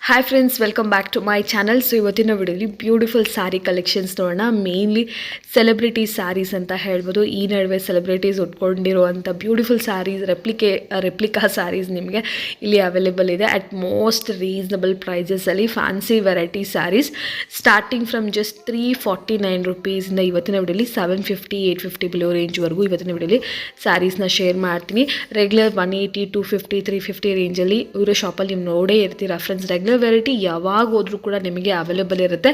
Hi friends, welcome back to my channel. So ಇವತ್ತಿನ ವಿಡಿಯೋಲಿ beautiful sari collections ನೋಡೋಣ. Mainly celebrity saris ಅಂತ ಹೇಳ್ಬೋದು. ಈ ನಡುವೆ ಸೆಲೆಬ್ರಿಟೀಸ್ ಉಟ್ಕೊಂಡಿರುವಂಥ ಬ್ಯೂಟಿಫುಲ್ ಸ್ಯಾರೀಸ್, ರೆಪ್ಲಿಕಾ ಸ್ಯಾರೀಸ್ ನಿಮಗೆ ಇಲ್ಲಿ ಅವೈಲೇಬಲ್ ಇದೆ ಅಟ್ ಮೋಸ್ಟ್ ರೀಸನಬಲ್ ಪ್ರೈಸಸಲ್ಲಿ. Fancy variety saris starting from just 349 ರುಪೀಸಿಂದ ಇವತ್ತಿನ ವಿಡಿಯೋಲಿ 750, 850 ಬಿಲೋ ರೇಂಜ್ವರೆಗೂ ಇವತ್ತಿನ ವಿಡಿಯೋಲಿ ಸ್ಯಾರೀಸ್ನ ಶೇರ್ ಮಾಡ್ತೀನಿ. ರೆಗ್ಯುಲರ್ 180, 250, 350 ರೇಂಜಲ್ಲಿ ಇವರ ಶಾಪಲ್ಲಿ ನೀವು ನೋಡೇ ಇರ್ತೀರಾ ಫ್ರೆಂಡ್ಸ್. ರೆಗ್ಯುಲರ್ ವೆರೈಟಿ ಯಾವಾಗ ಹೋದ್ರೂ ಕೂಡ ನಿಮಗೆ ಅವೈಲೇಬಲ್ ಇರುತ್ತೆ.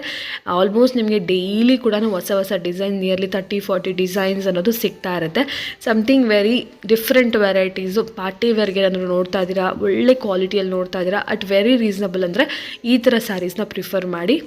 ಆಲ್ಮೋಸ್ಟ್ ನಿಮಗೆ ಡೈಲಿ ಕೂಡ ಹೊಸ ಡಿಸೈನ್ ನಿಯರ್ಲಿ 30-40 ಡಿಸೈನ್ಸ್ ಅನ್ನೋದು ಸಿಗ್ತಾ ಇರುತ್ತೆ. Something very different varieties party ವೇರ್ಗೆ ಏನಾದರೂ ನೋಡ್ತಾ ಇದ್ದೀರಾ, ಒಳ್ಳೆ ಕ್ವಾಲಿಟಿಯಲ್ಲಿ ನೋಡ್ತಾ ಇದ್ದೀರಾ ಅಟ್ ವೆರಿ ರೀಸನಬಲ್ ಅಂದರೆ ಈ ಥರ ಸ್ಯಾರೀಸ್ನ ಪ್ರಿಫರ್ ಮಾಡಿ.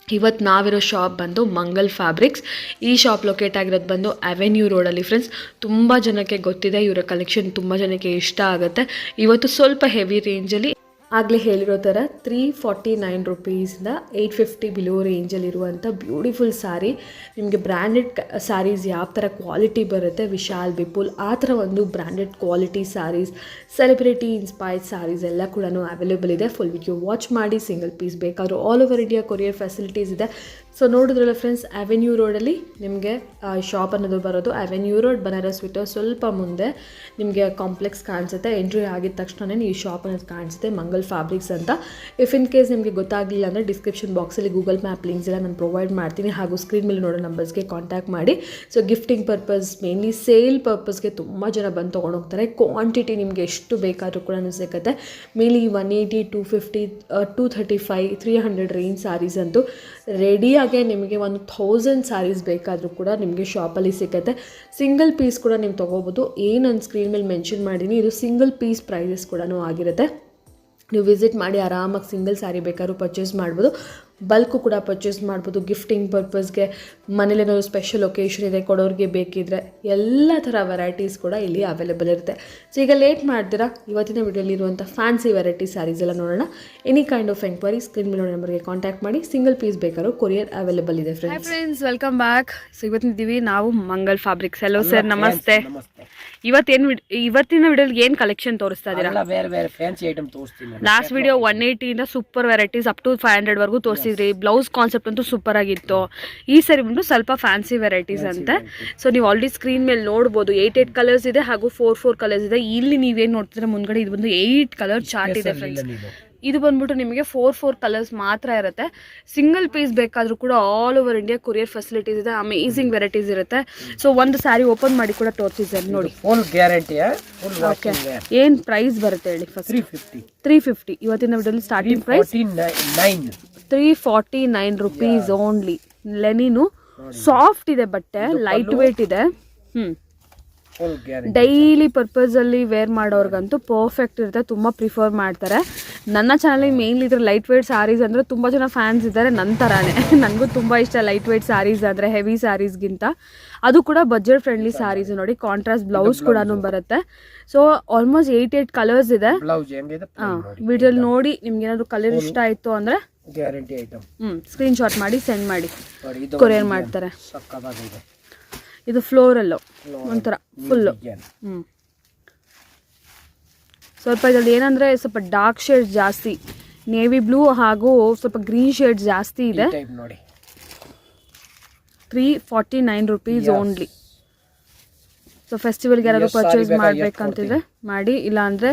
ಇವತ್ತು ನಾವಿರೋ ಶಾಪ್ ಬಂದು ಮಂಗಲ್ ಫ್ಯಾಬ್ರಿಕ್ಸ್. ಈ ಶಾಪ್ ಲೊಕೇಟ್ ಆಗಿರೋದು ಬಂದು ಅವೆನ್ಯೂ ರೋಡಲ್ಲಿ ಫ್ರೆಂಡ್ಸ್. ತುಂಬ ಜನಕ್ಕೆ ಗೊತ್ತಿದೆ, ಇವರ ಕಲೆಕ್ಷನ್ ತುಂಬ ಜನಕ್ಕೆ ಇಷ್ಟ ಆಗುತ್ತೆ. ಇವತ್ತು ಸ್ವಲ್ಪ ಹೆವಿ ರೇಂಜಲ್ಲಿ ಆಗಲೇ ಹೇಳಿರೋ ಥರ 349 ರುಪೀಸಿಂದ 850 ಬಿಲೋ ರೇಂಜಲ್ಲಿರುವಂಥ ಬ್ಯೂಟಿಫುಲ್ ಸ್ಯಾರಿ. ನಿಮಗೆ ಬ್ರ್ಯಾಂಡೆಡ್ ಸ್ಯಾರೀಸ್ ಯಾವ ಥರ ಕ್ವಾಲಿಟಿ ಬರುತ್ತೆ, ವಿಶಾಲ್, ವಿಪುಲ್ ಆ ಥರ ಒಂದು branded quality sarees, celebrity inspired sarees ಎಲ್ಲ ಕೂಡ ಅವೈಲೇಬಲ್ ಇದೆ. ಫುಲ್ ವಿಡಿಯೋ ವಾಚ್ ಮಾಡಿ. ಸಿಂಗಲ್ ಪೀಸ್ ಬೇಕಾದರೂ all over India courier facilities ಇದೆ. ಸೊ ನೋಡಿದ್ರಲ್ಲ ಫ್ರೆಂಡ್ಸ್, ಅವೆನ್ಯೂ ರೋಡಲ್ಲಿ ನಿಮಗೆ ಶಾಪ್ ಅನ್ನೋದು ಬರೋದು. ಅವೆನ್ಯೂ ರೋಡ್ ಬನಾರಸ್ ಬಿಟ್ಟು ಸ್ವಲ್ಪ ಮುಂದೆ ನಿಮಗೆ ಕಾಂಪ್ಲೆಕ್ಸ್ ಕಾಣಿಸುತ್ತೆ. ಎಂಟ್ರಿ ಆಗಿದ ತಕ್ಷಣ ಈ ಶಾಪ್ ಅನ್ನೋದು ಕಾಣಿಸುತ್ತೆ, ಮಂಗಲ್ ಫ್ಯಾಬ್ರಿಕ್ಸ್ ಅಂತ. ಇಫ್ ಇನ್ ಕೇಸ್ ನಿಮಗೆ ಗೊತ್ತಾಗಲಿಲ್ಲ ಅಂದರೆ ಡಿಸ್ಕ್ರಿಪ್ಷನ್ ಬಾಕ್ಸಲ್ಲಿ ಗೂಗಲ್ ಮ್ಯಾಪ್ ಲಿಂಕ್ಸ್ ಎಲ್ಲ ನಾನು ಪ್ರೊವೈಡ್ ಮಾಡ್ತೀನಿ, ಹಾಗೂ ಸ್ಕ್ರೀನ್ ಮೇಲೆ ನೋಡೋ ನಂಬರ್ಸ್ಗೆ ಕಾಂಟ್ಯಾಕ್ಟ್ ಮಾಡಿ. So gifting purpose, mainly sale ಪರ್ಪಸ್ಗೆ ತುಂಬ ಜನ ಬಂದು ತೊಗೊಂಡು ಹೋಗ್ತಾರೆ. ಕ್ವಾಂಟಿಟಿ ನಿಮಗೆ ಎಷ್ಟು ಬೇಕಾದರೂ ಕೂಡ ಸಿಗುತ್ತೆ. ಮೇನ್ಲಿ 180, 250, 235, 300 ರೇಂಜ್ ಸ್ಯಾರೀಸ್ ಅಂತೂ ರೆಡಿಯಾಗೆ ನಿಮಗೆ 1000 ಸ್ಯಾರೀಸ್ ಬೇಕಾದರೂ ಕೂಡ ನಿಮಗೆ ಶಾಪಲ್ಲಿ ಸಿಗುತ್ತೆ. ಸಿಂಗಲ್ ಪೀಸ್ ಕೂಡ ನೀವು ತೊಗೋಬೋದು. ಏನು ನಾನು ಸ್ಕ್ರೀನ್ ಮೇಲೆ ಮೆನ್ಷನ್ ಮಾಡಿದ್ದೀನಿ, ಇದು ಸಿಂಗಲ್ ಪೀಸ್ ಪ್ರೈಸಸ್ ಕೂಡ ಆಗಿರುತ್ತೆ. ನೀವು ವಿಸಿಟ್ ಮಾಡಿ ಆರಾಮಾಗಿ ಸಿಂಗಲ್ ಸ್ಯಾರಿ ಬೇಕಾದ್ರೂ ಪರ್ಚೇಸ್ ಮಾಡ್ಬೋದು. ಬಲ್ಕು ಕೂಡ ಪರ್ಚೇಸ್ ಮಾಡ್ಬೋದು. ಗಿಫ್ಟಿಂಗ್ ಪರ್ಪಸ್ಗೆ, ಮನೇಲೇನಾದ್ರು ಸ್ಪೆಷಲ್ ಒಕೇಶನ್ ಇದೆ ಕೊಡೋರಿಗೆ ಬೇಕಿದ್ರೆ ಎಲ್ಲ ಥರ ವೆರೈಟೀಸ್ ಕೂಡ ಇಲ್ಲಿ ಅವೈಲೇಬಲ್ ಇರುತ್ತೆ. ಸೊ ಈಗ ಲೇಟ್ ಮಾಡ್ತೀರಾ, ಇವತ್ತಿನ ವಿಡಿಯೋಲಿ ಇರುವಂಥ ಫ್ಯಾನ್ಸಿ ವೆರೈಟಿ ಸ್ಯಾರೀಸ್ ಎಲ್ಲ ನೋಡೋಣ. Any kind of enquiry screen ಮೇಲೆ ನೋಡೋ ನಂಬರ್ಗೆ ಕಾಂಟ್ಯಾಕ್ಟ್ ಮಾಡಿ. ಸಿಂಗಲ್ ಪೀಸ್ ಬೇಕಾದ್ರೂ ಕೊರಿಯರ್ ಅವೈಲೇಬಲ್ ಇದೆ ಫ್ರೆಂಡ್ಸ್. Welcome back. ಸೊ ಇವತ್ತಿದ್ದೀವಿ ನಾವು ಮಂಗಲ್ ಫ್ಯಾಬ್ರಿಕ್ಸ್. ಹಲೋ ಸರ್, ನಮಸ್ತೆ. ಇವತ್ತಿನ ವಿಡಿಯೋಲಿ ಏನು ಕಲೆಕ್ಷನ್ ತೋರಿಸ್ತಾ ಇದ್ದೀರಾ? Last video 180 super varieties up to 500 ವರೆಗೂ ತೋರಿಸಿದ್ರಿ. ಬ್ಲೌಸ್ ಕಾನ್ಸೆಪ್ಟ್ ಅಂತೂ ಸೂಪರ್ ಆಗಿತ್ತು. ಈ ಸರಿ ಬಂದು ಸ್ವಲ್ಪ ಫ್ಯಾನ್ಸಿ ವೆರೈಟೀಸ್ ಅಂತೆ. ಸೊ ನೀವು ಆಲ್ರೆಡಿ ಸ್ಕ್ರೀನ್ ಮೇಲೆ ನೋಡ್ಬೋದು 8 ಕಲರ್ಸ್ ಇದೆ ಹಾಗೂ 4 ಕಲರ್ಸ್ ಇದೆ. ಇಲ್ಲಿ ನೀವೇನು ನೋಡ್ತಿದ್ರೆ ಮುಂದ್ಗಡೆ ಇದು ಬಂದು 8 ಕಲರ್ ಚಾರ್ಟ್ ಇದೆ ಫ್ರೆಂಡ್ಸ್. ಇದು ಬಂದ್ಬಿಟ್ಟು ನಿಮಗೆ 4 ಕಲರ್ಸ್ ಮಾತ್ರ ಇರುತ್ತೆ. ಸಿಂಗಲ್ ಪೀಸ್ ಬೇಕಾದರೂ ಕೂಡ all over India courier facilities ಇದೆ. ಅಮೇಸಿಂಗ್ ವೆರೈಟೀಸ್ ಇರುತ್ತೆ. ಸೊ ಒಂದು ಸ್ಯಾರಿ ಓಪನ್ ಮಾಡಿ ಕೂಡ ತೋರಿಸಿದ್ದಾರೆ ನೋಡಿ. Full guarantee. ಓಕೆ, ಏನು ಪ್ರೈಸ್ ಬರುತ್ತೆ ಹೇಳಿ ಫಸ್ಟ್? 350. ಇವತ್ತಿನ ವಿಡಿಯೋಲಿ starting price 349 rupees only. Linen soft ಇದೆ, ಬಟ್ಟೆ ಲೈಟ್ ವೇಟ್ ಇದೆ. ಡೈಲಿ ಪರ್ಪಸಲ್ಲಿ ವೇರ್ ಮಾಡೋರ್ಗಂತೂ ಪರ್ಫೆಕ್ಟ್ ಇರುತ್ತೆ, ತುಂಬ ಪ್ರಿಫರ್ ಮಾಡ್ತಾರೆ. ನನ್ನ ಚಾನಲಿಗೆ ಮೇನ್ಲಿ ಇದ್ರೆ ಲೈಟ್ ವೇಟ್ ಸ್ಯಾರೀಸ್ ಅಂದರೆ ತುಂಬ ಜನ ಫ್ಯಾನ್ಸ್ ಇದ್ದಾರೆ, ನನ್ನ ಥರಾನೇ. ನನಗೂ ತುಂಬ ಇಷ್ಟ ಲೈಟ್ ವೇಟ್ ಸ್ಯಾರೀಸ್ ಅಂದರೆ ಹೆವಿ ಸ್ಯಾರೀಸ್ಗಿಂತ. ಅದು ಕೂಡ ಬಜೆಟ್ ಫ್ರೆಂಡ್ಲಿ ಸ್ಯಾರೀಸ್ ನೋಡಿ. ಕಾಂಟ್ರಾಸ್ಟ್ ಬ್ಲೌಸ್ ಕೂಡ ಬರುತ್ತೆ. ಸೊ ಆಲ್ಮೋಸ್ಟ್ 8 ಕಲರ್ಸ್ ಇದೆ. ವಿಡಿಯೋಲಿ ನೋಡಿ ನಿಮ್ಗೆ ಏನಾದ್ರು ಕಲರ್ ಇಷ್ಟ ಆಯಿತು ಅಂದರೆ ಸ್ಕ್ರೀನ್ ಶಾಟ್ ಮಾಡಿ ಸೆಂಡ್ ಮಾಡಿ, ಕೊರಿಯರ್ ಮಾಡ್ತಾರೆ. ಇದು ಫ್ಲೋರಲ್ಲು ಒಂಥರ ಫುಲ್ಲು. ಸ್ವಲ್ಪ ಇದರಲ್ಲಿ ಏನಂದರೆ ಸ್ವಲ್ಪ ಡಾರ್ಕ್ ಶೇಡ್ಸ್ ಜಾಸ್ತಿ, ನೇವಿ ಬ್ಲೂ ಹಾಗೂ ಸ್ವಲ್ಪ ಗ್ರೀನ್ ಶೇಡ್ಸ್ ಜಾಸ್ತಿ ಇದೆ. 349 ರುಪೀಸ್ ಓನ್ಲಿ. ಸೊ ಫೆಸ್ಟಿವಲ್ಗೆ ಯಾರಾದರೂ ಪರ್ಚೇಸ್ ಮಾಡಬೇಕಂತಿದ್ರೆ ಮಾಡಿ, ಇಲ್ಲಾಂದರೆ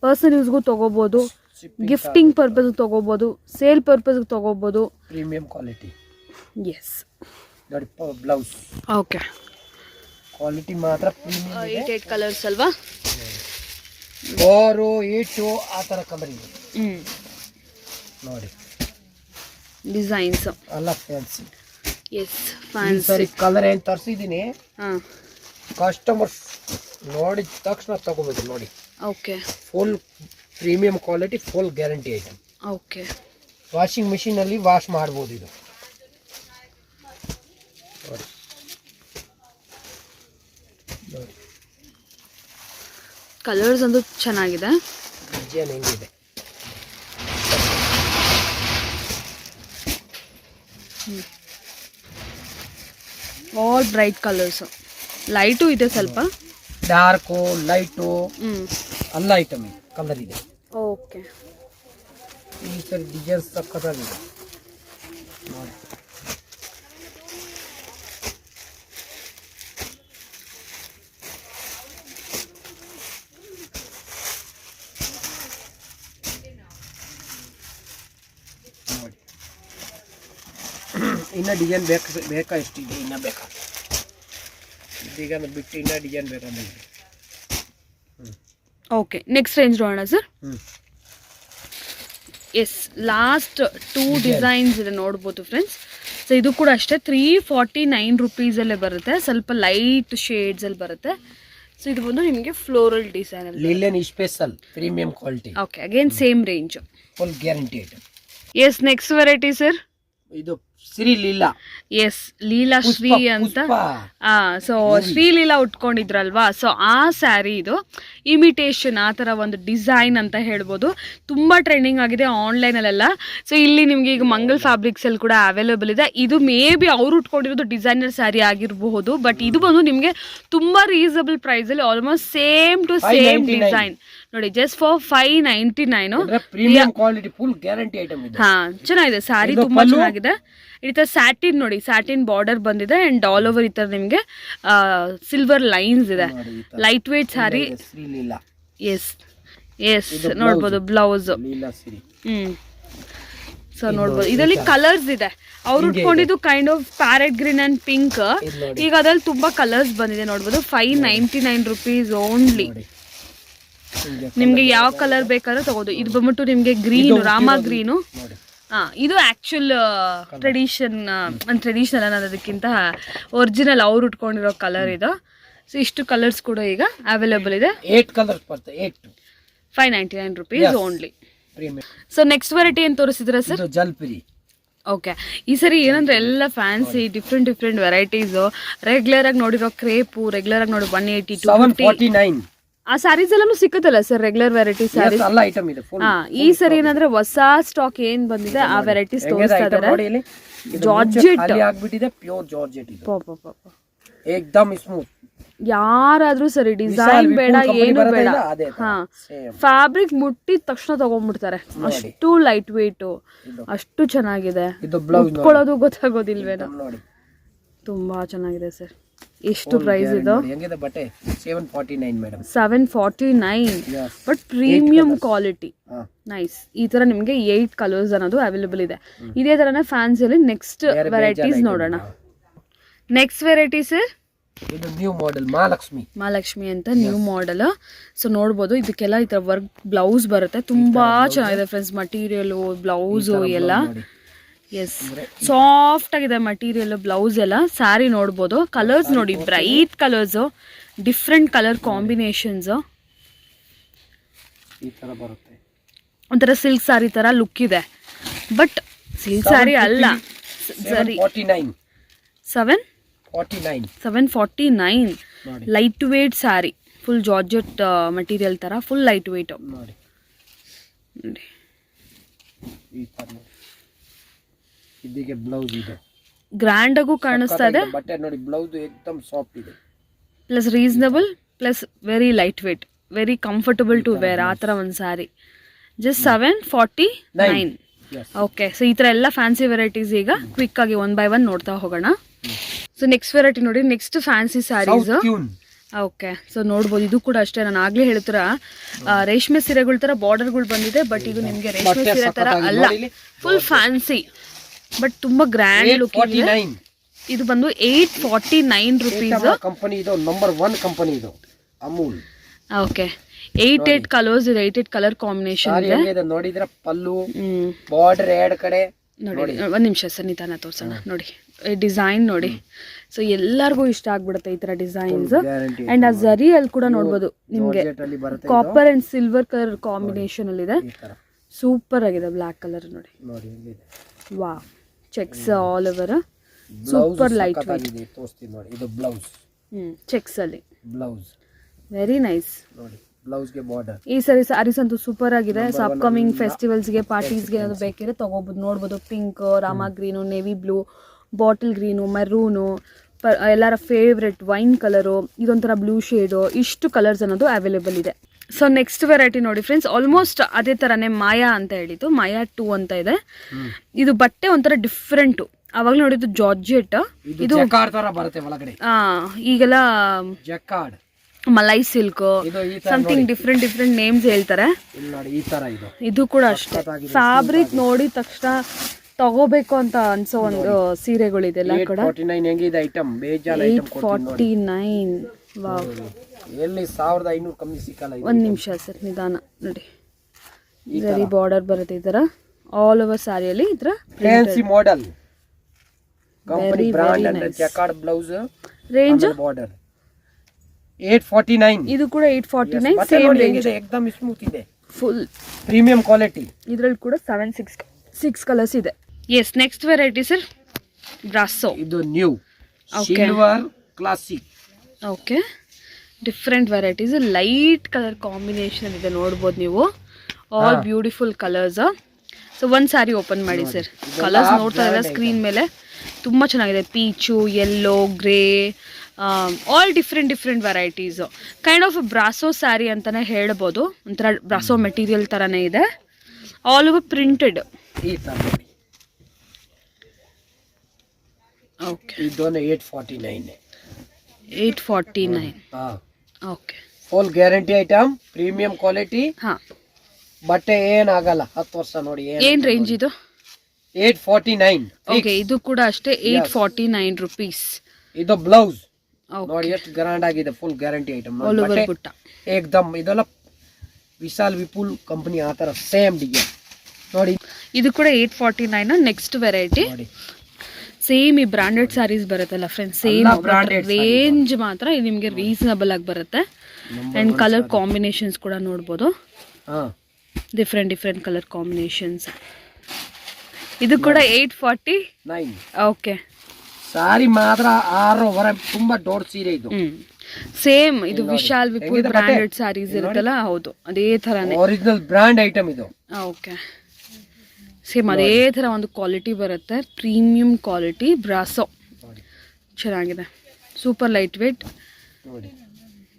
ಪರ್ಸನಲ್ ಯೂಸ್ಗೂ ತೊಗೋಬೋದು, ಗಿಫ್ಟಿಂಗ್ ಪರ್ಪಸ್ಗೆ ತೊಗೋಬೋದು, ಸೇಲ್ ಪರ್ಪಸ್ಗೆ ತೊಗೋಬೋದು. Premium quality. ಎಸ್ ನೋಡಿ ಬ್ಲೌಸ್. ಓಕೆ, ಕ್ವಾಲಿಟಿ ಮಾತ್ರ ಪ್ರೀಮಿಯಂ ಇದೆ. 8 ಕಲರ್ಸ್ ಅಲ್ವಾ? 4, 8 ಆ ಥರ ಕಲರ್ ಇದೆ ನೋಡಿ. ಡಿಸೈನ್ಸ್ ಅಲ್ಲ ಫ್ಯಾನ್ಸಿ. Yes fancy. ಸರಿ ಕಲರ್ ಏನು ತರಿಸಿದ್ದೀನಿ, ಕಸ್ಟಮರ್ಸ್ ನೋಡಿದ ತಕ್ಷಣ ತಗೋಬೇಕು ನೋಡಿ. Okay, full premium quality, full guarantee item. Okay, washing ಮಿಷಿನಲ್ಲಿ ವಾಶ್ ಮಾಡ್ಬೋದು ಇದು. ಕಲರ್ಸ್ ಒಂದು ಚೆನ್ನಾಗಿದೆ. ಡಿಸೈನ್ ಹೆಂಗಿದೆ ಆಲ್ ಬ್ರೈಟ್ ಕಲರ್ಸ್. ಲೈಟು ಇದೆ, ಸ್ವಲ್ಪ ಡಾರ್ಕು ಲೈಟು ಎಲ್ಲ ಐಟಮ್ ಕಲರ್ ಇದೆ. ಓಕೆ, ಈ ಸರಿ ಡಿಸೈನ್ ಸಕ್ಕತ್ತಾಗಿದೆ ನೋಡಿ. ನೋಡಿ ಇನ್ನ ಡಿಸೈನ್ ಬೇಕಾ ಎಷ್ಟಿದೆ, ಇನ್ನ ಬೇಕಾ ಇದೀಗ ಬಿಟ್ಟು ಇನ್ನ ಡಿಸೈನ್ ಬೇಕಾ ನಿಮಗೆ? ಓಕೆ, ನೆಕ್ಸ್ಟ್ ರೇಂಜ್ ನೋಡೋಣ ಸರ್. ಎಸ್, ಲಾಸ್ಟ್ 2 ಡಿಸೈನ್ಸ್ ಇದೆ ನೋಡ್ಬೋದು ಫ್ರೆಂಡ್ಸ್. ಸೊ ಇದು ಕೂಡ ಅಷ್ಟೇ 349 ರುಪೀಸಲ್ಲೇ ಬರುತ್ತೆ, ಸ್ವಲ್ಪ ಲೈಟ್ ಶೇಡ್ಸಲ್ಲಿ ಬರುತ್ತೆ. ಸೊ ಇದು ಬಂದು ನಿಮಗೆ ಫ್ಲೋರಲ್ ಡಿಸೈನ್ ಅಲ್ಲಿ, Lilian special premium quality. Okay, again same range, full guaranteed. Yes, next variety sir. ಇದು ಶ್ರೀ ಲೀಲಾ. ಎಸ್, ಲೀಲಾ ಶ್ರೀ ಅಂತ. ಸೊ ಶ್ರೀ ಲೀಲಾ ಉಟ್ಕೊಂಡಿದ್ರಲ್ವಾ, ಸೊ ಆ ಸ್ಯಾರಿ ಇದು ಇಮಿಟೇಷನ್ ಆ ಥರ ಒಂದು ಡಿಸೈನ್ ಅಂತ ಹೇಳ್ಬೋದು. ತುಂಬ ಟ್ರೆಂಡಿಂಗ್ ಆಗಿದೆ ಆನ್ಲೈನಲ್ಲೆಲ್ಲ. ಸೊ ಇಲ್ಲಿ ನಿಮಗೆ ಈಗ ಮಂಗಲ್ ಫ್ಯಾಬ್ರಿಕ್ಸಲ್ಲಿ ಕೂಡ ಅವೈಲೇಬಲ್ ಇದೆ. ಇದು ಮೇ ಬಿ ಅವ್ರು ಉಟ್ಕೊಂಡಿರೋದು ಡಿಸೈನರ್ ಸ್ಯಾರಿ ಆಗಿರಬಹುದು, ಬಟ್ ಇದು ಬಂದು ನಿಮಗೆ ತುಂಬ ರೀಸನಬಲ್ ಪ್ರೈಸಲ್ಲಿ almost same to same design ನೋಡಿ, just for 599. Premium quality, full guarantee item ಇದೆ. ಹಾ, ಚೆನ್ನಾಗಿದೆ ಸ್ಯಾರಿ, ತುಂಬಾ ಚೆನ್ನಾಗಿದೆ. ಈ ತರ ಸ್ಯಾಟಿನ್ ನೋಡಿ, ಸ್ಯಾಟಿನ್ ಬಾರ್ಡರ್ ಬಂದಿದೆ ಅಂಡ್ ಆಲ್ ಓವರ್ ಈ ತರ ನಿಮ್ಗೆ ಸಿಲ್ವರ್ ಲೈನ್ಸ್ ಇದೆ. Light weight sari. Yes yes, ನೋಡ್ಬೋದು ಬ್ಲೌಸ್. ಸೊ ನೋಡ್ಬೋದು ಇದರಲ್ಲಿ ಕಲರ್ಸ್ ಇದೆ. ಅವ್ರು ಉಟ್ಕೊಂಡಿದ್ದು kind of parrot green and pink. ಈಗ ಅದ್ರಲ್ಲಿ ತುಂಬಾ ಕಲರ್ಸ್ ಬಂದಿದೆ ನೋಡ್ಬೋದು. 599 ರುಪೀಸ್ ಓನ್ಲಿ. ನಿಮ್ಗೆ ಯಾವ ಕಲರ್ ಬೇಕಾದ್ರೆ ತಗೋದು. ಇದು ಬಂದ್ಬಿಟ್ಟು ನಿಮ್ಗೆ ಗ್ರೀನ್, ರಾಮ ಗ್ರೀನು. ಇದು ಆಕ್ಚುಲ್ ಟ್ರೆಡಿಷನಲ್ ಅನ್ನೋದಕ್ಕಿಂತ ಒರಿಜಿನಲ್ ಅವ್ರು ಉಟ್ಕೊಂಡಿರೋ ಕಲರ್ ಇದು. ಸೊ ಇಷ್ಟು ಕಲರ್ಸ್ ಕೂಡ ಈಗ ಅವೈಲೇಬಲ್ ಇದೆ. 8 ಕಲರ್ಸ್ ಬರುತ್ತೆ. 599 rupees only. So next variety ಏನು ತೋರಿಸಿದ್ರೆ ಸರ್? ಜಲ್ಪಿರಿ. ಓಕೆ, ಈ ಸರಿ ಏನಂದ್ರೆ ಎಲ್ಲ ಫ್ಯಾನ್ಸಿ ಡಿಫ್ರೆಂಟ್ ವೆರೈಟೀಸ್. ರೆಗ್ಯುಲರ್ ಆಗಿ ನೋಡಿರೋ ಕ್ರೇಪು, ರೆಗ್ಯುಲರ್ ಆಗಿ ನೋಡಿ 180, 250 ಆ ಸ್ಯಾರೀಸ್ ಎಲ್ಲಾನು ಸಿಕ್ಕುತ್ತಲ್ಲ ಸರ್, ರೆಗ್ಯುಲರ್ ವೆರೈಟಿ ಸ್ಯಾರೀಸ್. ಈ ಸರಿ ಏನಂದ್ರೆ ಹೊಸ ಸ್ಟಾಕ್ ಏನ್ ಬಂದಿದೆ ಆ ವೆರೈಟೀಸ್ ತೋರಿಸ್ತಾ ಇದ್ದಾರೆ. ಜಾರ್ಜೆಟ್ ಆಗ್ಬಿಟ್ಟಿದೆ, ಪ್ಯೂರ್ ಜಾರ್ಜೆಟ್ ಇದು. ಏಕದಮ್ ಸ್ಮೂತ್. ಯಾರಾದ್ರೂ ಸರಿ, ಡಿಸೈನ್ ಬೇಡ, ಏನು ಬೇಡ. ಹಾ, ಫ್ಯಾಬ್ರಿಕ್ ಮುಟ್ಟಿದ ತಕ್ಷಣ ತಗೊಂಡ್ಬಿಡ್ತಾರೆ. ಅಷ್ಟು ಲೈಟ್ ವೇಟ್, ಅಷ್ಟು ಚೆನ್ನಾಗಿದೆ. ಉಟ್ಕೊಳ್ಳೋದು ಗೊತ್ತಾಗೋದಿಲ್ವೇನೋ. ತುಂಬಾ ಚೆನ್ನಾಗಿದೆ ಸರ್. ಎಷ್ಟು ಪ್ರೈಸ್ ಇದು? 749 ಬಟ್ ಪ್ರೀಮಿಯಂ ಕ್ವಾಲಿಟಿ. ನೈಸ್. ಈ ತರ ನಿಮ್ಗೆ 8 ಕಲರ್ಸ್ ಅನ್ನೋದು ಅವೈಲೇಬಲ್ ಇದೆ. ಇದೇ ತರನೇ ಫ್ಯಾನ್ಸಿಯಲ್ಲಿ ನೆಕ್ಸ್ಟ್ ವೆರೈಟೀಸ್ ನೋಡೋಣ. ನೆಕ್ಸ್ಟ್ ವೆರೈಟಿ ಸರ್, ಇದು ನ್ಯೂ ಮಾಡೆಲ್ ಮಹಾಲಕ್ಷ್ಮಿ ಅಂತ ನ್ಯೂ ಮಾಡೆಲ್. ಸೊ ನೋಡ್ಬೋದು, ಇದಕ್ಕೆಲ್ಲ ಈ ತರ ವರ್ಕ್ ಬ್ಲೌಸ್ ಬರುತ್ತೆ. ತುಂಬಾ ಚೆನ್ನಾಗಿದೆ ಫ್ರೆಂಡ್ಸ್, ಮಟೀರಿಯಲ್, ಬ್ಲೌಸು ಎಲ್ಲ. ಎಸ್, ಸಾಫ್ಟ್ ಆಗಿದೆ ಮಟೀರಿಯಲ್, ಬ್ಲೌಸ್ ಎಲ್ಲ. ಸ್ಯಾರಿ ನೋಡ್ಬೋದು, ಕಲರ್ಸ್ ನೋಡಿ, bright colours, different colour combinations. ಒಂಥರ ಸಿಲ್ಕ್ ಸ್ಯಾರಿ ತರ ಲುಕ್ ಇದೆ, ಬಟ್ ಸಿಲ್ಕ್ ಸ್ಯಾರಿ ಅಲ್ಲ. ಸರಿ, 749 light weight sari, full georgette material ತರ, ಫುಲ್ ಲೈಟ್ ವೇಟ್ ನೋಡಿ. ಇದಕ್ಕೆ ಬ್ಲೌಸ್ ಇದೆ, ಗ್ರ್ಯಾಂಡ್ ಆಗು ಕಾಣಿಸ್ತಾ ಇದೆ. ಬಟ್ಟೆ ನೋಡಿ, ಬ್ಲೌಸ್ ಏಕದಮ್ ಸಾಫ್ಟ್ ಇದೆ, plus reasonable, plus very light weight, very comfortable to wear. ಆ ಥರ ಒಂದು ಸ್ಯಾರಿ ಜಸ್ಟ್ 749. ಓಕೆ, ಸೊ ಈ ಥರ ಎಲ್ಲ ಫ್ಯಾನ್ಸಿ ವೆರೈಟೀಸ್ ಈಗ ಕ್ವಿಕ್ ಆಗಿ 1 by 1 ನೋಡ್ತಾ ಹೋಗೋಣ. ಸೊ ನೆಕ್ಸ್ಟ್ ವೆರೈಟಿ ನೋಡಿ, next fancy sarees. Okay, so ನೋಡ್ಬೋದು, ಇದು ಕೂಡ ಅಷ್ಟೇ. ನಾನು ಆಗ್ಲೇ ಹೇಳ್ತೀರ ರೇಷ್ಮೆ ಸೀರೆಗಳ ತರ ಬಾರ್ಡರ್ಗಳು ಬಂದಿದೆ, ಬಟ್ ಇದು ನಿಮ್ಗೆ ರೇಷ್ಮೆ ಸೀರೆ ತರ ಅಲ್ಲ, ಫುಲ್ ಫ್ಯಾನ್ಸಿ ಬಟ್ ತುಂಬಾ ಗ್ರ್ಯಾಂಡ್ ಲುಕ್ ಇದೆ. ಇದು ಬಂದು 849 ರುಪೀಸ್. ಕಂಪನಿ ಇದು ನಂಬರ್ 1 ಕಂಪನಿ ಇದು, ಅಮೂಲ್. ಓಕೆ, 8 ಕಲರ್ಸ್ ಇದೆ, 8 ಕಲರ್ ಕಾಂಬಿನೇಷನ್ ಇದೆ. ನೋಡಿದ್ರೆ ಪಲ್ಲು, ಬಾರ್ಡರ್ ಎರಡು ಕಡೆ ನೋಡಿ. ಒಂದ್ ನಿಮಿಷ ಸರ್, ನಿಧಾನ ತೋರ್ಸೋಣ. ನೋಡಿ ಡಿಸೈನ್ ನೋಡಿ. ಸೊ ಎಲ್ಲರಿಗೂ ಇಷ್ಟ ಆಗ್ಬಿಡುತ್ತೆ ಈ ತರ ಡಿಸೈನ್ಸ್. ಅಂಡ್ ಆ ಜರಿ ಅಲ್ಲಿ ಕೂಡ ನೋಡ್ಬೋದು ನಿಮ್ಗೆ copper and silver colour combination ಅಲ್ಲಿ ಇದೆ. ಸೂಪರ್ ಆಗಿದೆ, ಬ್ಲಾಕ್ ಕಲರ್ ನೋಡಿ. ವಾ, cheques all over, super light weight. ಇದು ಬ್ಲೌಸ್, ಚೆಕ್ಸ್ ಅಲ್ಲಿ ಬ್ಲೌಸ್, ವೆರಿ ನೈಸ್. ನೋಡಿ ಬ್ಲೌಸ್ ಗೆ ಬಾರ್ಡರ್. ಈ ಸರಿ ಸ್ಯಾರೀಸ್ ಅಂತೂ ಸೂಪರ್ ಆಗಿದೆ. ಸೊ ಅಪ್ಕಮಿಂಗ್ ಫೆಸ್ಟಿವಲ್ಸ್ ಗೆ, ಪಾರ್ಟೀಸ್ ಗೆ ಏನಾದ್ರು ಬೇಕಿದ್ರೆ ತಗೋಬಹುದು. ನೋಡ್ಬೋದು, pink, Rama green, navy blue, bottle green, maroon, ಎಲ್ಲರ ಫೇವ್ರೆಟ್ ವೈನ್ ಕಲರು, ಇದೊಂಥರ ಬ್ಲೂ ಶೇಡು, ಇಷ್ಟು ಕಲರ್ಸ್ ಅನ್ನೋದು ಅವೈಲೇಬಲ್ ಇದೆ. ಸೊ ನೆಕ್ಸ್ಟ್ ವೆರೈಟಿ ನೋಡಿ ಫ್ರೆಂಡ್ಸ್, ಆಲ್ಮೋಸ್ಟ್ ಅದೇ ಥರನೇ ಮಾಯಾ ಅಂತ ಹೇಳಿದ್ದು, ಮಾಯಾ 2 ಅಂತ ಇದೆ. ಇದು ಬಟ್ಟೆ ಒಂಥರ ಡಿಫ್ರೆಂಟು. ಅವಾಗ ನೋಡಿದ್ದು ಜಾರ್ಜೆಟ್, ಇದು ಜಕಾರ್ಡ್ ತರ ಬರುತ್ತೆ ಒಳಗಡೆ. ಈಗೆಲ್ಲ jacquard, malai silk, something different names ಹೇಳ್ತಾರೆ. ನೋಡಿ ಈ ತರ ಇದು ಕೂಡ ಅಷ್ಟೇ. ಫ್ಯಾಬ್ರಿಕ್ ನೋಡಿದ ತಕ್ಷಣ ತಗೋಬೇಕು ಅಂತ ಅನ್ಸೋ ಒಂದು ಸೀರೆಗಳಿದೆಲ್ಲ ಕೂಡ. 849 ಹೆಂಗಿದೆ ಐಟಮ್, ಬೇಜಾನ್ ಐಟಮ್ ಕೊಡ್ತೀನಿ ನೋಡಿ. 849. ವಾವ್, ಎಲ್ಲಿ 1500 ಕಮ್ಮಿ ಸಿಕ್ಕಲ್ಲ. ಒಂದು ನಿಮಿಷ ಸರ್, ನಿಧಾನ ನೋಡಿ. ಜರಿ ಬಾರ್ಡರ್ ಬರುತ್ತೆ ಈ ತರ ಆಲ್ ಓವರ್ ಸ್ಯಾರಿಯಲ್ಲಿ. ಈ ತರ fancy model, company brand and jacquard blouse. Range border 849. ಇದು ಕೂಡ 849 ಸೇಮ್ ರೇಂಜ್ ಇದೆ, ಏಕದಮ್ ಸ್ಮೂತ್ ಇದೆ, ಫುಲ್ ಪ್ರೀಮಿಯಂ ಕ್ವಾಲಿಟಿ. ಇದರಲ್ಲಿ ಕೂಡ 6 ಕಲರ್ಸ್ ಇದೆ. Yes, next variety sir, brasso. ಇದು new silver classic. Okay, different varieties, light colour combination ಇದೆ, ನೋಡ್ಬೋದು ನೀವು. All beautiful colours. ಸೊ ಒಂದು ಸ್ಯಾರಿ ಓಪನ್ ಮಾಡಿ ಸರ್. ಕಲರ್ಸ್ ನೋಡ್ತಾ ಇದ್ದಾರೆ ಸ್ಕ್ರೀನ್ ಮೇಲೆ, ತುಂಬ ಚೆನ್ನಾಗಿದೆ. Peach, yellow, grey, all different varieties. Kind of brasso sari ಅಂತಲೇ ಹೇಳ್ಬೋದು. ಒಂಥರ ಬ್ರಾಸೋ ಮೆಟೀರಿಯಲ್ ಥರನೇ ಇದೆ, ಆಲ್ ಓವರ್ ಪ್ರಿಂಟೆಡ್. ಓಕೆ, ಇದೊಂದು 849. 849. Okay, full guarantee item, premium quality. ಹಾಂ, ಬಟ್ಟೆ ಏನಾಗಲ್ಲ, 10 ವರ್ಷ ನೋಡಿ. ಏನು ರೇಂಜ್ ಇದು? 849. ಓಕೆ, ಇದು ಕೂಡ ಅಷ್ಟೇ 849 ರುಪೀಸ್. ಇದು ಬ್ಲೌಸ್ ನೋಡಿ ಎಷ್ಟು ಗ್ರ್ಯಾಂಡ್ ಆಗಿದೆ, ಫುಲ್ ಗ್ಯಾರಂಟಿ ಐಟಮ್. ಬುಟ್ಟ ಏಕದಮ್, ಇದೆಲ್ಲ ವಿಶಾಲ್ ವಿಪುಲ್ ಕಂಪನಿ ಆ ಥರ ಸೇಮ್ ಡಿಸೈನ್ ನೋಡಿ. ಇದು ಕೂಡ 849. ನೆಕ್ಸ್ಟ್ ವೆರೈಟಿ ಸೇಮ್ ಈ ಬ್ರಾಂಡೆಡ್ ಸ್ಯಾರೀಸ್ ಬರುತ್ತಲ್ಲ ಫ್ರೆಂಡ್ಸ್, ಸೇಮ್ ರೇಂಜ್ ಮಾತ್ರ ಇದು ನಿಮಗೆ ರೀಸನಬಲ್ ಆಗಿ ಬರುತ್ತೆ. ಆ್ಯಂಡ್ ಕಲರ್ ಕಾಂಬಿನೇಷನ್ಸ್ ಕೂಡ ನೋಡ್ಬೋದು, ಡಿಫ್ರೆಂಟ್ ಕಲರ್ ಕಾಂಬಿನೇಷನ್ಸ್. ಇದು ಕೂಡ 849. ಓಕೆ, ಸಾರಿ ಮಾತ್ರ 6 ತುಂಬಾ ದೊಡ್ಡ ಸೀರೆ ಇದು. ಸೇಮ್ ಇದು ವಿಶಾಲ್ ವಿಪುಲ್ ಬ್ರಾಂಡೆಡ್ ಸ್ಯಾರೀಸ್ ಇರುತ್ತಲ್ಲ, ಹೌದು ಅದೇ ಥರನೇ ಒರಿಜಿನಲ್ ಬ್ರಾಂಡ್ ಐಟಮ್ ಇದು. ಓಕೆ, ಸೇಮ್ ಅದೇ ಥರ ಒಂದು ಕ್ವಾಲಿಟಿ ಬರುತ್ತೆ, ಪ್ರೀಮಿಯಂ ಕ್ವಾಲಿಟಿ ಬ್ರಾಸೋ. ಚೆನ್ನಾಗಿದೆ, ಸೂಪರ್ ಲೈಟ್ ವೇಟ್,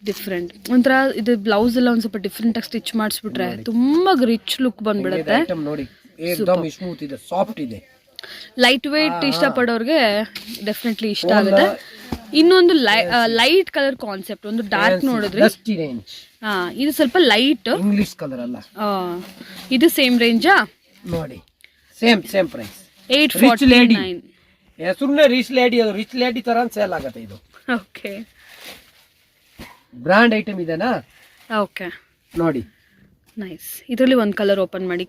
ಡಿಫ್ರೆಂಟ್. ಒಂಥರ ಇದು ಬ್ಲೌಸ್ ಎಲ್ಲ ಒಂದು ಸ್ವಲ್ಪ ಡಿಫ್ರೆಂಟಾಗಿ ಸ್ಟಿಚ್ ಮಾಡಿಸ್ಬಿಟ್ರೆ ತುಂಬ ರಿಚ್ ಲುಕ್ ಬಂದ್ಬಿಡುತ್ತೆ. ಸ್ಮೂತ್ ಇದೆ, ಸಾಫ್ಟ್ ಇದೆ, ಲೈಟ್ ವೇಟ್ ಇಷ್ಟಪಡೋರಿಗೆ ಡೆಫಿನೆಟ್ಲಿ ಇಷ್ಟ ಆಗುತ್ತೆ. ಇನ್ನೊಂದು ಲೈಟ್ ಕಲರ್ ಕಾನ್ಸೆಪ್ಟ್, ಒಂದು ಡಾರ್ಕ್ ನೋಡಿದ್ರೆ ಇದು ಸ್ವಲ್ಪ ಲೈಟ್ ಇಂಗ್ಲಿಷ್ ಕಲರ್ ಅಲ್ಲ, ಇದು ಸೇಮ್ ರೇಂಜಾ ನೋಡಿ. Same price 849. ಹೆಸರುನೇ ರಿಚ್ ಲೇಡಿ, ಅದು ರಿಚ್ ಲೇಡಿ ತರ ಸೇಲ್ ಆಗುತ್ತೆ ಇದು. ಓಕೆ, ಬ್ರಾಂಡ್ ಐಟಮ್ ಇದೆನಾ. ಓಕೆ, ನೋಡಿ ನೈಸ್. ಇದರಲ್ಲಿ ಒಂದು ಕಲರ್ ಓಪನ್ ಮಾಡಿ,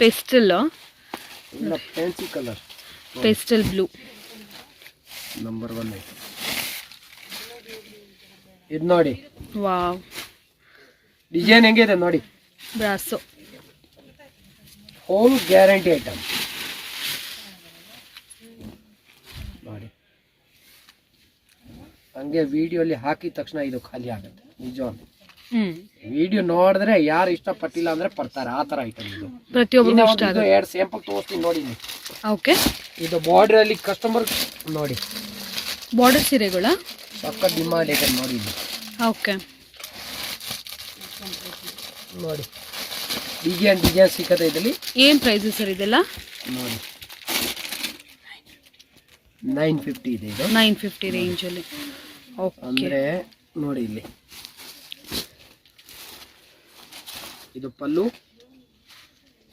pastel, fancy colour, pastel blue, number 1 item ಇದು ನೋಡಿ. ವಾವ್, ಡಿಸೈನ್ ಹೆಂಗಿದೆ ನೋಡಿ, ಬ್ರಾಸೋ ಹೋಲ್ ಗ್ಯಾರಂಟಿ ಐಟಮ್ ನೋಡಿ. ಹಂಗೆ ವಿಡಿಯೋಲಿ ಹಾಕಿದ ತಕ್ಷಣ ಇದು ಖಾಲಿ ಆಗುತ್ತೆ ನಿಜವಾಗ್ಲೂ. ವಿಡಿಯೋ ನೋಡಿದ್ರೆ ಯಾರು ಇಷ್ಟಪಟ್ಟಿಲ್ಲ ಅಂದ್ರೆ ಪಡ್ತಾರೆ, ಆ ತರ ಐಟಮ್ ಇದು. ಪ್ರತಿಯೊಬ್ಬರು ಇಷ್ಟ ಆಗುತ್ತೆ. 2 ಸ್ಯಾಂಪಲ್ ತೋರಿಸ್ತೀನಿ ನೋಡಿ. ಓಕೆ, ಇದು ಬಾರ್ಡರ್ ಅಲ್ಲಿ ಕಸ್ಟಮರ್ ನೋಡಿ, ಬಾರ್ಡರ್ ಸೀರೆಗಳ ಸಖತ್ ಡಿಮಾಂಡ್ ಐಟಮ್ ನೋಡಿ. ಓಕೆ, ನೋಡಿ ಡಿಸೈನ್ ಸಿಕ್ಕತ್ತೆ ಇದರಲ್ಲಿ. ಏನು ಪ್ರೈಸ್ ಸರ್ ಇದೆಲ್ಲ? ನೋಡಿ 950 ಇದೆ ಇದು. 950 ರೇಂಜಲ್ಲಿ. ಓಕೆ, ಅಂದ್ರೆ ನೋಡಿ ಇಲ್ಲಿ ಇದು ಪಲ್ಲು,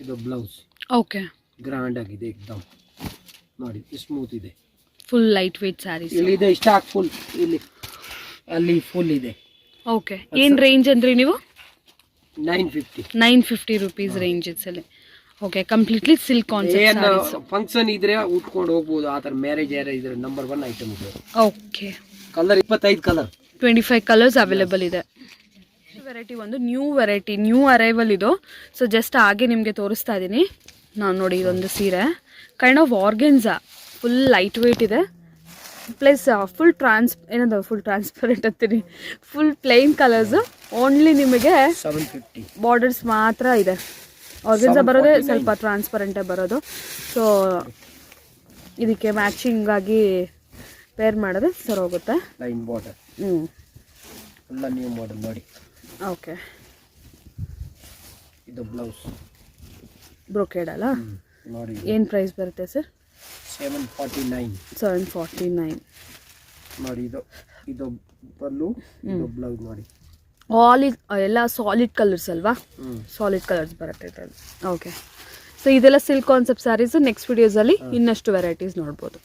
ಇದು ಬ್ಲೌಸ್. ಓಕೆ, ಗ್ರ್ಯಾಂಡ್ ಆಗಿದೆ ಏಕದಮ್ ನೋಡಿ, ಸ್ಮೂತ್ ಇದೆ, ಫುಲ್ ಲೈಟ್ ವೇಟ್ ಸ್ಯಾರೀಸ್. ಇಲ್ಲಿ ಇದೆ ಸ್ಟಾಕ್ ಫುಲ್, ಇಲ್ಲಿ ಅಲ್ಲಿ ಫುಲ್ ಇದೆ. ಓಕೆ, ಏನು ರೇಂಜ್ ಅಂದ್ರೆ ನೀವು? 950 ರುಪೀಸ್ ರೇಂಜಸ್ ಅಲ್ಲಿ. Okay, completely silk concept saris. Function ಇದ್ರೆ ಉಟ್ಕೊಂಡು ಹೋಗ್ಬೋದು, ಆ ಥರ ಮ್ಯಾರೇಜ್ ಯಾರ ಇದ್ರೆ ನಂಬರ್ 1 ಐಟಮ್ ಇದು. Okay, colour 25 colour, 25 colours available variety. ವೆರೈಟಿ ಒಂದು ನ್ಯೂ ಅರೈವಲ್ ಇದು. ಸೊ ಜಸ್ಟ್ ಹಾಗೆ ನಿಮಗೆ ತೋರಿಸ್ತಾ ಇದ್ದೀನಿ ನಾನು. ನೋಡಿ ಇದೊಂದು ಸೀರೆ, kind of organza, full light weight ಇದೆ, ಪ್ಲಸ್ ಫುಲ್ ಟ್ರಾನ್ಸ್ಪರೆಂಟ್ ಅಂತೀನಿ, ಫುಲ್ ಪ್ಲೈನ್ ಕಲರ್ಸು. ಓನ್ಲಿ ನಿಮಗೆ 750 ಬಾರ್ಡರ್ಸ್ ಮಾತ್ರ ಇದೆ. ಆರ್ಗೆನ್ಸಾ ಬರೋದೇ ಸ್ವಲ್ಪ ಟ್ರಾನ್ಸ್ಪರೆಂಟೇ ಬರೋದು. ಸೊ ಇದಕ್ಕೆ ಮ್ಯಾಚಿಂಗ್ ಆಗಿ ಪೇರ್ ಮಾಡಿದ್ರೆ ಸರ್ ಹೋಗುತ್ತೆ. ಲೈನ್ ಬಾರ್ಡರ್, ಎಲ್ಲ ನ್ಯೂ ಮಾಡೆಲ್ ನೋಡಿ. ಓಕೆ, ಇದು ಬ್ಲೌಸ್ ಬ್ರೊಕೇಡ್ ಅಲ್ಲ? ನೋಡಿ ಏನು ಪ್ರೈಸ್ ಬರುತ್ತೆ ಸರ್? 749. 749. ನೋಡಿ ಇದು ಪಲ್ಲು, ಇದು ಬ್ಲೌಸ್ ನೋಡಿ. ಎಲ್ಲ ಸಾಲಿಡ್ ಕಲರ್ಸ್ ಅಲ್ವಾ? ಹ್ಮ್. ಸಾಲಿಡ್ ಕಲರ್ಸ್ ಬರುತ್ತೆ ಇದರಲ್ಲಿ. ಓಕೆ, ಸೊ ಇದೆಲ್ಲ ಸಿಲ್ಕ್ ಕಾನ್ಸೆಪ್ಟ್ ಸ್ಯಾರೀಸು. ನೆಕ್ಸ್ಟ್ ವಿಡಿಯೋಸಲ್ಲಿ ಇನ್ನಷ್ಟು ವೆರೈಟೀಸ್ ನೋಡ್ಬೋದು.